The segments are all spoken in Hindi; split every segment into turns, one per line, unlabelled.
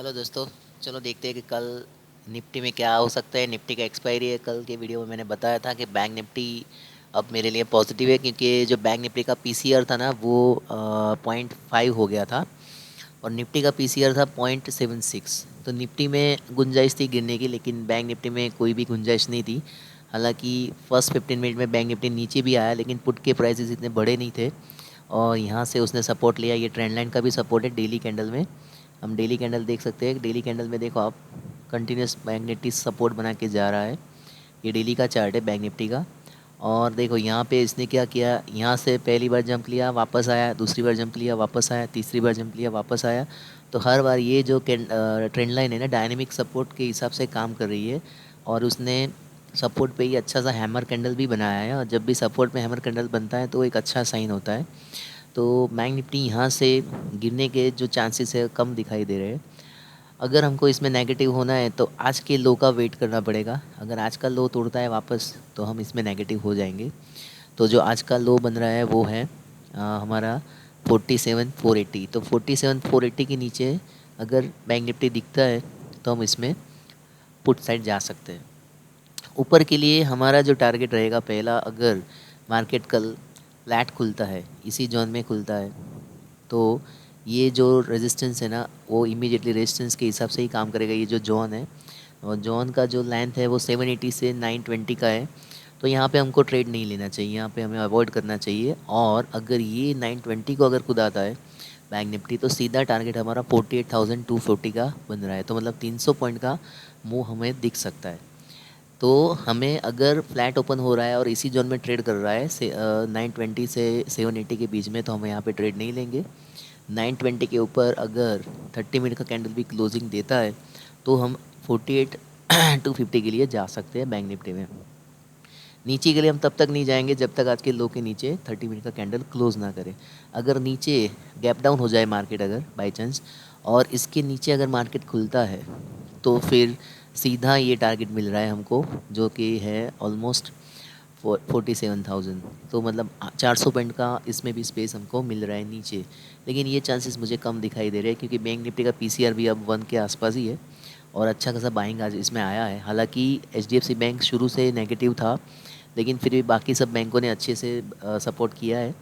हेलो दोस्तों। चलो देखते हैं कि कल निफ्टी में क्या हो सकता है। निफ्टी का एक्सपायरी है। कल के वीडियो में मैंने बताया था कि बैंक निफ्टी अब मेरे लिए पॉजिटिव है, क्योंकि जो बैंक निफ्टी का पीसीआर था ना वो 0.5 हो गया था और निफ्टी का पीसीआर था 0.76। तो निफ्टी में गुंजाइश थी गिरने की, लेकिन बैंक निफ्टी में कोई भी गुंजाइश नहीं थी। हालांकि फर्स्ट 15 मिनट में बैंक निफ्टी नीचे भी आया, लेकिन पुट के प्राइसेस इतने बड़े नहीं थे और यहाँ से उसने सपोर्ट लिया। ये ट्रेंड लाइन का भी सपोर्ट है डेली कैंडल में। हम डेली कैंडल देख सकते हैं। डेली कैंडल में देखो आप, कंटिन्यूस बैंक निफ्टी सपोर्ट बना के जा रहा है। ये डेली का चार्ट है बैंक निफ्टी का। और देखो यहाँ पे इसने क्या किया, यहाँ से पहली बार जंप लिया वापस आया, दूसरी बार जंप लिया वापस आया, तीसरी बार जंप लिया वापस आया। तो हर बार ये जो ट्रेंड लाइन है ना, डायनेमिक सपोर्ट के हिसाब से काम कर रही है। और उसने सपोर्ट पे ही अच्छा सा हैमर कैंडल भी बनाया है, और जब भी सपोर्ट में हैमर कैंडल बनता है तो एक अच्छा साइन होता है। तो बैंक निफ्टी यहाँ से गिरने के जो चांसेस है कम दिखाई दे रहे हैं। अगर हमको इसमें नेगेटिव होना है तो आज के लो का वेट करना पड़ेगा। अगर आज का लो तोड़ता है वापस तो हम इसमें नेगेटिव हो जाएंगे। तो जो आज का लो बन रहा है वो है हमारा 47,480। तो 47,480 के नीचे अगर बैंक निफ्टी दिखता है तो हम इसमें पुट साइड जा सकते हैं। ऊपर के लिए हमारा जो टारगेट रहेगा पहला, अगर मार्केट कल फ्लैट खुलता है, इसी जोन में खुलता है, तो ये जो रेजिस्टेंस है ना वो इमीडिएटली रेजिस्टेंस के हिसाब से ही काम करेगा। ये जो जोन है, और जोन का जो लेंथ है वो 780 से 920 का है। तो यहाँ पे हमको ट्रेड नहीं लेना चाहिए, यहाँ पे हमें अवॉइड करना चाहिए। और अगर ये 920 को अगर खुदाता है बैंक निफ्टी, तो सीधा टारगेट हमारा 48,240 का बन रहा है। तो मतलब 300 पॉइंट का मूव हमें दिख सकता है। तो हमें अगर फ्लैट ओपन हो रहा है और इसी जोन में ट्रेड कर रहा है से 920 से 780 के बीच में, तो हम यहाँ पे ट्रेड नहीं लेंगे। 920 के ऊपर अगर 30 मिनट का कैंडल भी क्लोजिंग देता है तो हम 48,250 के लिए जा सकते हैं बैंक निफ्टी में। नीचे के लिए हम तब तक नहीं जाएंगे जब तक आज के लो के नीचे 30 मिनट का कैंडल क्लोज ना करे। अगर नीचे गैप डाउन हो जाए मार्केट, अगर बाई चांस, और इसके नीचे अगर मार्केट खुलता है तो फिर सीधा ये टारगेट मिल रहा है हमको, जो कि है ऑलमोस्ट 47,000। तो मतलब 400 पॉइंट का इसमें भी स्पेस हमको मिल रहा है नीचे। लेकिन ये चांसेस मुझे कम दिखाई दे रहे हैं, क्योंकि बैंक निफ्टी का पीसीआर भी अब 1 के आसपास ही है और अच्छा खासा बाइंग आज इसमें आया है। हालांकि एचडीएफसी बैंक शुरू से नेगेटिव था, लेकिन फिर भी बाकी सब बैंकों ने अच्छे से सपोर्ट किया है।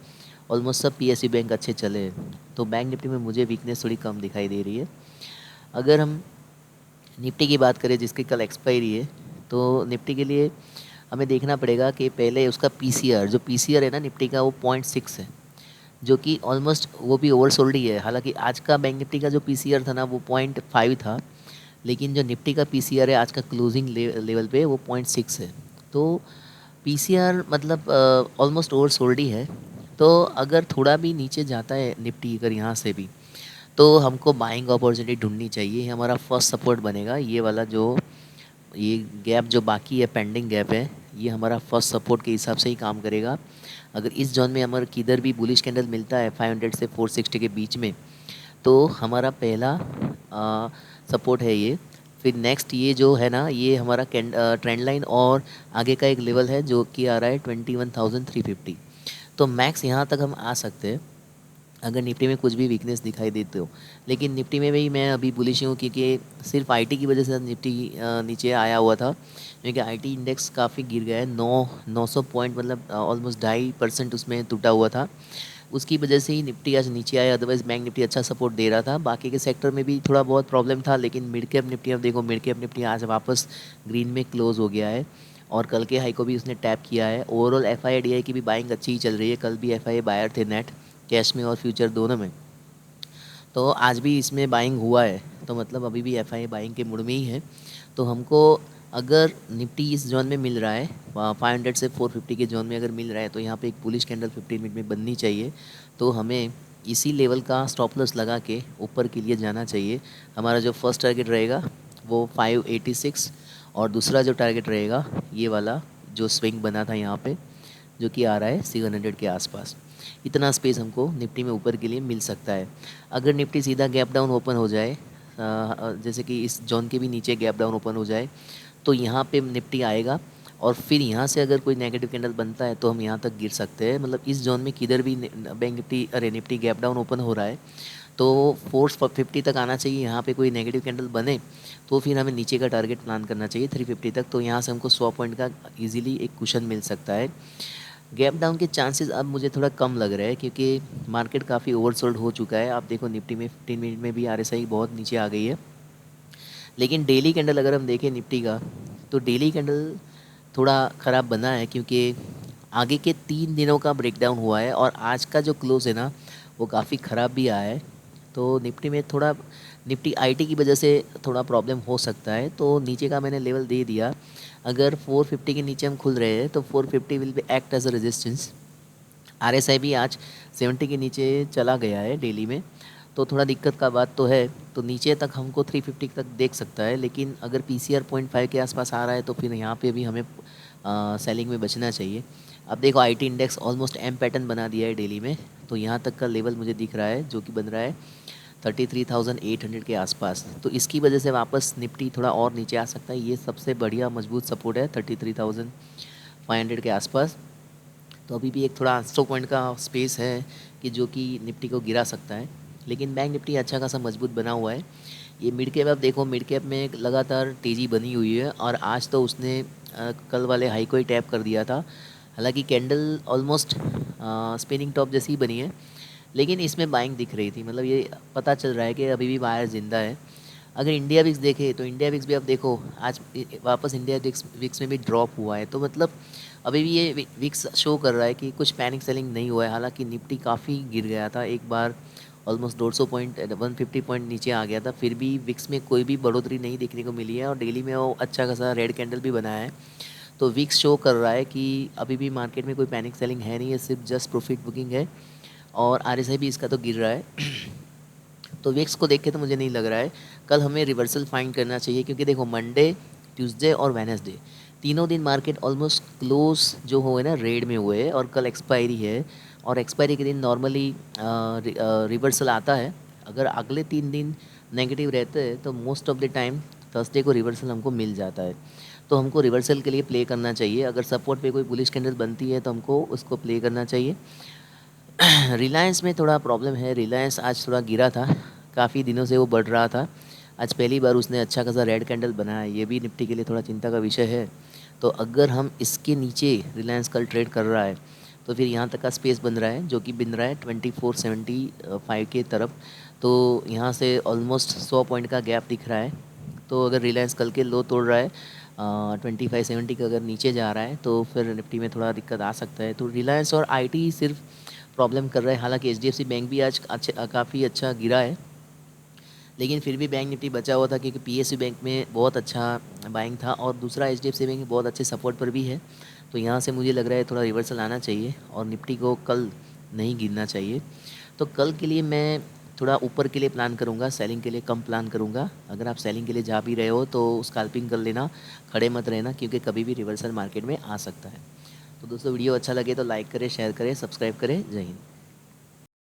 ऑलमोस्ट सब पीएसयू बैंक अच्छे चले हैं। तो बैंक निफ्टी में मुझे वीकनेस थोड़ी कम दिखाई दे रही है। अगर हम निफ्टी की बात करें जिसकी कल एक्सपायरी है, तो निफ्टी के लिए हमें देखना पड़ेगा कि पहले उसका पीसीआर, जो पीसीआर है ना निफ्टी का, वो 0.6 है, जो कि ऑलमोस्ट वो भी ओवरसोल्ड ही है। हालांकि आज का बैंक निफ्टी का जो पीसीआर था ना वो 0.5 था, लेकिन जो निफ्टी का पीसीआर है आज का क्लोजिंग लेवल पे वो 0.6 है। तो पीसीआर मतलब ऑलमोस्ट ओवरसोल्ड ही है। तो अगर थोड़ा भी नीचे जाता है निफ्टी, अगर यहाँ से भी, तो हमको बाइंग अपॉर्चुनिटी ढूंढनी चाहिए। ये हमारा फर्स्ट सपोर्ट बनेगा, ये वाला जो ये गैप जो बाकी है, पेंडिंग गैप है, ये हमारा फर्स्ट सपोर्ट के हिसाब से ही काम करेगा। अगर इस जोन में हमारे किधर भी बुलिश कैंडल मिलता है 500 से 460 के बीच में, तो हमारा पहला सपोर्ट है ये। फिर नेक्स्ट ये जो है ना, ये हमारा ट्रेंड लाइन और आगे का एक लेवल है जो कि आ रहा है 21,350। तो मैक्स यहाँ तक हम आ सकते हैं अगर निफ्टी में कुछ भी वीकनेस दिखाई देते हो। लेकिन निफ्टी में भी मैं अभी बुलिश हूँ, क्योंकि सिर्फ आईटी की वजह से निफ्टी नीचे आया हुआ था, क्योंकि आईटी इंडेक्स काफ़ी गिर गया है। 900 पॉइंट, मतलब ऑलमोस्ट 2.5% उसमें टूटा हुआ था। उसकी वजह से ही निफ्टी आज नीचे आया, अदरवाइज़ बैंक निफ्टी अच्छा सपोर्ट दे रहा था। बाकी के सेक्टर में भी थोड़ा बहुत प्रॉब्लम था, लेकिन मिड कैप निफ्टी, अब देखो मिड कैप निफ्टी आज वापस ग्रीन में क्लोज हो गया है और कल के हाई को भी उसने टैप किया है। Overall F I D I की भी बाइंग अच्छी ही चल रही है। कल भी एफ आई बायर थे नेट, कैश में और फ्यूचर दोनों में। तो आज भी इसमें बाइंग हुआ है, तो मतलब अभी भी एफ आई बाइंग के मूड में ही है। तो हमको अगर निफ्टी इस जोन में मिल रहा है 500 से 450 के जोन में अगर मिल रहा है, तो यहाँ पे एक बुलिश कैंडल 15 मिनट में बननी चाहिए। तो हमें इसी लेवल का स्टॉप लॉस लगा के ऊपर के लिए जाना चाहिए। हमारा जो फर्स्ट टारगेट रहेगा वो 586, और दूसरा जो टारगेट रहेगा ये वाला जो स्विंग बना था यहाँ पे, जो कि आ रहा है 700 के आसपास। इतना स्पेस हमको निफ्टी में ऊपर के लिए मिल सकता है। अगर निफ्टी सीधा गैप डाउन ओपन हो जाए, जैसे कि इस जोन के भी नीचे गैप डाउन ओपन हो जाए, तो यहाँ पे निफ्टी आएगा और फिर यहाँ से अगर कोई नेगेटिव कैंडल बनता है तो हम यहाँ तक गिर सकते हैं। मतलब इस जोन में किधर भी बैंक निफ्टी, अरे निफ्टी गैप डाउन ओपन हो रहा है तो 450 तक आना चाहिए। यहाँ पे कोई नेगेटिव कैंडल बने तो फिर हमें नीचे का टारगेट प्लान करना चाहिए 350 तक। तो यहाँ से हमको 100 पॉइंट का इजीली एक कुशन मिल सकता है। गैप डाउन के चांसेस अब मुझे थोड़ा कम लग रहा है क्योंकि मार्केट काफ़ी ओवरसोल्ड हो चुका है। आप देखो निफ्टी में 15 मिनट में भी RSI बहुत नीचे आ गई है। लेकिन डेली कैंडल अगर हम देखें निफ्टी का, तो डेली कैंडल थोड़ा ख़राब बना है क्योंकि आगे के 3 दिनों का ब्रेकडाउन हुआ है और आज का जो क्लोज़ है ना वो काफ़ी ख़राब भी आया है। तो निफ्टी में थोड़ा, निफ्टी आईटी की वजह से थोड़ा प्रॉब्लम हो सकता है। तो नीचे का मैंने लेवल दे दिया। अगर 450 के नीचे हम खुल रहे हैं तो 450 will be act as a resistance. RSI भी आज 70 के नीचे चला गया है डेली में, तो थोड़ा दिक्कत का बात तो है। तो नीचे तक हमको 350 तक देख सकता है, लेकिन अगर PCR 0.5 के आसपास आ रहा है तो फिर यहाँ पे भी हमें सेलिंग में बचना चाहिए। अब देखो IT index almost M pattern बना दिया है डेली में, तो यहाँ तक का लेवल मुझे दिख रहा है जो कि बन रहा है 33,800 के आसपास। तो इसकी वजह से वापस निफ्टी थोड़ा और नीचे आ सकता है। ये सबसे बढ़िया मजबूत सपोर्ट है 33,500 के आसपास। तो अभी भी एक थोड़ा 800 पॉइंट का स्पेस है कि जो कि निफ्टी को गिरा सकता है। लेकिन बैंक निफ्टी अच्छा खासा मजबूत बना हुआ है। ये मिड कैप, आप देखो मिड कैप में एक लगातार तेज़ी बनी हुई है और आज तो उसने कल वाले हाई को ही टैप कर दिया था। हालांकि कैंडल ऑलमोस्ट स्पिनिंग टॉप जैसी ही बनी है, लेकिन इसमें बाइंग दिख रही थी। मतलब ये पता चल रहा है कि अभी भी बायर ज़िंदा है। अगर इंडिया विक्स देखें तो इंडिया विक्स भी आप देखो आज वापस इंडिया विक्स विक्स में भी ड्रॉप हुआ है। तो मतलब अभी भी ये विक्स शो कर रहा है कि कुछ पैनिक सेलिंग नहीं हुआ है। हालांकि निफ्टी काफ़ी गिर गया था एक बार, ऑलमोस्ट 150 पॉइंट 150 पॉइंट नीचे आ गया था, फिर भी विक्स में कोई भी बढ़ोतरी नहीं देखने को मिली है और डेली में वो अच्छा खासा रेड कैंडल भी बनाया है। तो विक्स शो कर रहा है कि अभी भी मार्केट में कोई पैनिक सेलिंग है नहीं है, सिर्फ जस्ट प्रॉफिट बुकिंग है। और RSI भी इसका तो गिर रहा है। तो विक्स को देख के तो मुझे नहीं लग रहा है कल हमें रिवर्सल फाइंड करना चाहिए, क्योंकि देखो मंडे, ट्यूसडे और वेडनेसडे तीनों दिन मार्केट ऑलमोस्ट क्लोज जो हुए ना रेड में हुए, और कल एक्सपायरी है और एक्सपायरी के दिन नॉर्मली रिवर्सल आता है। अगर अगले 3 दिन नेगेटिव रहते हैं तो most of the time Thursday को रिवर्सल हमको मिल जाता है। तो हमको रिवर्सल के लिए प्ले करना चाहिए। अगर सपोर्ट पे कोई बुलिश कैंडल बनती है तो हमको उसको प्ले करना चाहिए। रिलायंस में थोड़ा प्रॉब्लम है। रिलायंस आज थोड़ा गिरा था, काफ़ी दिनों से वो बढ़ रहा था। आज पहली बार उसने अच्छा खासा रेड कैंडल बनाया है, ये भी निफ्टी के लिए थोड़ा चिंता का विषय है। तो अगर हम इसके नीचे रिलायंस कल ट्रेड कर रहा है तो फिर यहाँ तक का स्पेस बन रहा है जो कि बन रहा है 2475 के तरफ। तो यहाँ से ऑलमोस्ट 100 पॉइंट का गैप दिख रहा है। तो अगर रिलायंस कल के लो तोड़ रहा है 2570 का, अगर नीचे जा रहा है तो फिर निफ्टी में थोड़ा दिक्कत आ सकता है। तो रिलायंस और IT सिर्फ प्रॉब्लम कर रहा है। हालांकि HDFC बैंक भी आज काफ़ी अच्छा गिरा है, लेकिन फिर भी बैंक निफ्टी बचा हुआ था क्योंकि PSU बैंक में बहुत अच्छा बाइंग था और दूसरा HDFC बैंक बहुत अच्छे सपोर्ट पर भी है। तो यहाँ से मुझे लग रहा है थोड़ा रिवर्सल आना चाहिए और निफ्टी को कल नहीं गिरना चाहिए। तो कल के लिए मैं थोड़ा ऊपर के लिए प्लान करूँगा, सेलिंग के लिए कम प्लान करूँगा। अगर आप सेलिंग के लिए जा भी रहे हो तो स्कैल्पिंग कर लेना, खड़े मत रहना, क्योंकि कभी भी रिवर्सल मार्केट में आ सकता है। तो दोस्तों वीडियो अच्छा लगे तो लाइक करें, शेयर करें, सब्सक्राइब करें। जय हिंद।